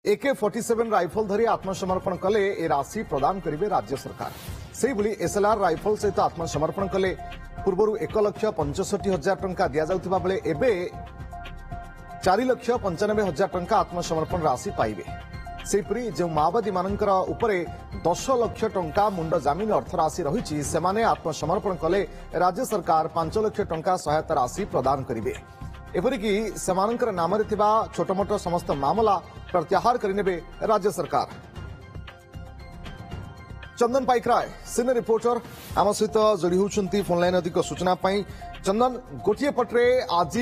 AK-47 rifle धरी आत्मसमर्पण कले ए राशि प्रदान करेंगे राज्य सरकार। से SLR राइफल सहित आत्मसमर्पण कले पूर्व 1,65,000 टंका दि जाउथिबा बेले एबे 4,95,000 टंका आत्मसमर्पण राशि पाइबे। सेपरी जो माओवादी मानकर उपरे 10 लाख टंका मुंड जमीन अर्थ राशि रही सेमाने आत्मसमर्पण कले राज्य सरकार 5 लाख टंका सहायता राशि प्रदान करेंगे। एपरिकी सेमानकर नाम छोट मोट समस्त मामला प्रत्याहार करने राज्य सरकार। चंदन पाइकराय सीनियर रिपोर्टर आम सहित जोड़ी होती फोनलाइन अधिक सूचना। चंदन, गोटे पटे आज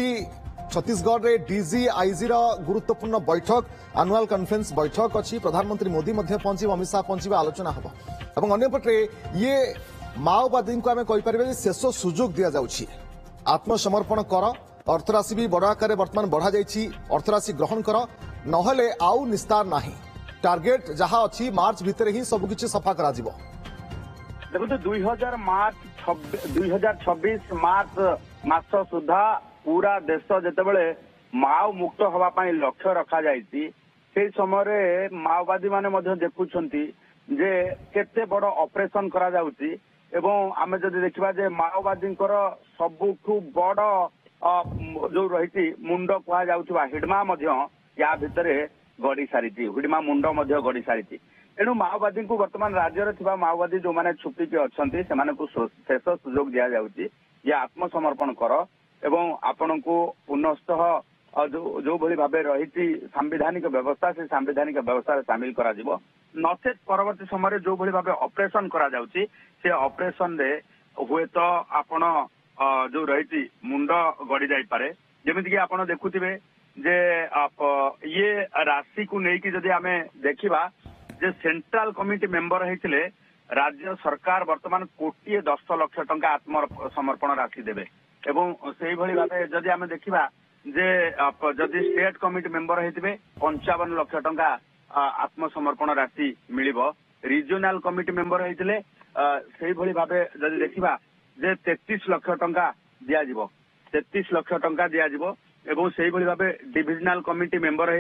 छत्तीसगढ़ रे डीजी आईजी गुरुत्वपूर्ण बैठक एनुअल कॉन्फ्रेंस बैठक अच्छी। प्रधानमंत्री मोदी पहुंचे, अमित शाह पहुंचे, आलोचना हम और अंपटे ये माओवादी को आम कहीपर शेष सुजोग दि जाऊँगी आत्मसमर्पण कर, अर्थराशि भी बड़ आकार बर्तमान बढ़ा जाइए, अर्थराशि ग्रहण कर नहले आउ निस्तार नाही। टार्गेट जहां अच्छी मार्च भितर ही सबकिछि सफा करा जिवो। देखो 2026 मार्च मास सुधा पूरा देश जेतेबेले माओ मुक्त हवा पाई लक्ष्य रखा जाइछि से समय माओवादी माने मध्य देखुछंती जे केते बड़ ऑपरेशन करा जाउछि एवं आमे जदि देखिबा जे माओवादींकर सबुठु बड़ जो रही मुंड कह जाउथबा हिडमा मध्य या भितर गड़ी सारी, हिडमा मुंड मध्य गड़ी सारी। एणु माओवादी को वर्तमान राज्य में माओवादी जो मैंने छुपिकी अच्छा से शेष सुजोग दि जाउछि ये आत्मसमर्पण कर एवं आपण को पुनस्तः जो भली भाव रही सांविधानिक व्यवस्था से सांविधानिक व्यवस्था सामिल करा जिवो। नचेत परवर्ती समय जो भली भाव ऑपरेशन करा जाउछि से ऑपरेशन रे हुए तो आपण जो रही मुंड गड़ी जाई पारे। जेमिति कि आपण देखुथिबे जे ये राशि को लेकिन जदि आमे देखिबा जे सेंट्रल कमिटी मेंबर हेतिले राज्य सरकार वर्तमान 1,10 लाख टंका आत्मसमर्पण राशि देबे एवं सेही भली भाबे जदि आमे देखिबा जे जदि स्टेट कमिटी मेंबर हेतिबे 55 लाख टंका आत्मसमर्पण राशि मिलिबो। रीजनल कमिटी मेंबर हेतिले सेही भली भाबे जदि देखिबा जे 33 लाख टंका दिया जिवो, 33 लाख टंका दिया जिवो एवं सेही भली भाबे डिविजनल कमिटी मेंबर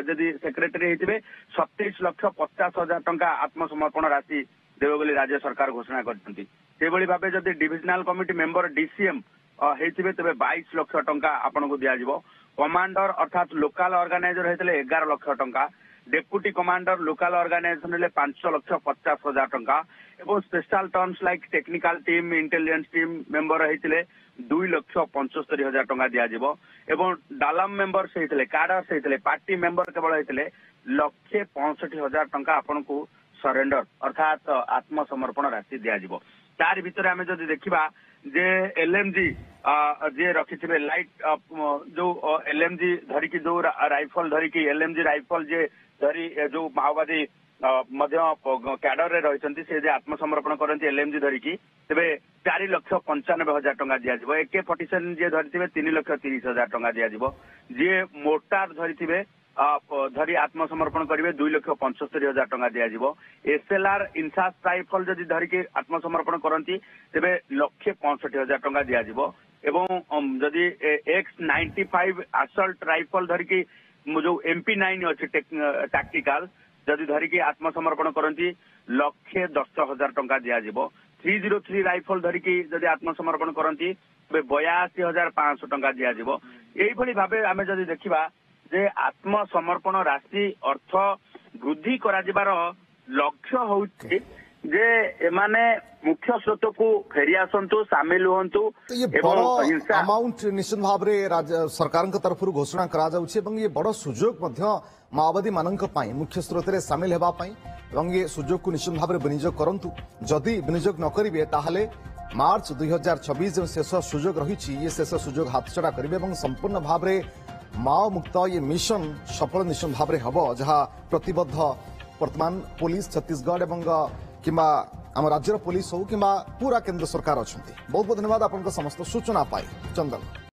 जदि सेक्रेटरी हेतिबे 27,50,000 टंका आत्मसमर्पण राशि देबो बोली राज्य सरकार घोषणा करछंती। सेही भली भाबे जदि डिविजनल कमिटी मेंबर डीसीएम हेतिबे तबे 22 लाख टंका आपन को दिया जिवो। कमांडर अर्थात लोकल ऑर्गेनाइजर हेतिले 11 लाख टंका, डेप्यूटी कमांडर लोकल ऑर्गेनाइजेशन हेले 5,50,000 टंका एवं special terms like technical team intelligence team member हेतिले 2,75,000 टंका दिया जिवो एवं डालम मेंबर से हेतिले काडर से हेतिले पार्टी मेंबर केवल हेतिले 1,65,000 टंका आपन को सरेंडर अर्थात आत्मसमर्पण राशि दिया जिवो। तार भितर आमे जदि देखिबा जे एलएमजी जे रखिथिबे लाइट जो एलएमजी धरी की जो राइफल धरी की एलएमजी राइफल जे धरी जो माओवादी मध्य कैडर रे रहिसंती से जे आत्मसमर्पण करंती एलएमजी धरी की तबे 4,95,000 टंका दिया जिवो। AK-47 जे धरिथिबे 3,30,000 टंका दिया जिवो। जे मोटार धरिथिबे धरी आत्मसमर्पण करेंगे 2,75,000 टंका दि जाव। SLR इनसास राइफल जदि धरिकी आत्मसमर्पण करती तेरे 1,65,000 टंका दि जाव एवं जदि X95 असल्ट राइफल धरिकी जो MP9 अच्छी टैक्टिकल जदि धरिकी आत्मसमर्पण करती 1,10,000 टंका दि जाव। 303 राइफल धरिकी जदि आत्मसमर्पण करती 82,500 टंका दि जाव। यही भाव आम जदि देखा जे आत्मसमर्पण राशि अर्थ वृद्धि करार लक्ष्य हूँ जे एमाने मुख्य स्रोत को फेरी आसतु सामिल हूँ। तो ये बड़ अमाउंट निश्चित भाव में सरकार तरफ घोषणा करा ये बड़ सुजोग माओवादी मानक मुख्य स्रोत में सामिल होगापी ये सुजोग को निश्चित भाव में विनियोग करूँ। जदि विनियोग न करेंगे ताहले मार्च 2026 जो शेष सुजोग रही ये शेष सुजोग हाथछड़ा करेंगे संपूर्ण भाव में माओ मुक्त ये मिशन सफल निश्चित भाव में हम जहाँ प्रतिबद्ध वर्तमान पुलिस छत्तीसगढ़ एवं किंबा आम राज्यर पुलिस हो कि पूरा केंद्र सरकार अच्छा। बहुत बहुत धन्यवाद आपन समस्त सूचना पाई चंदन।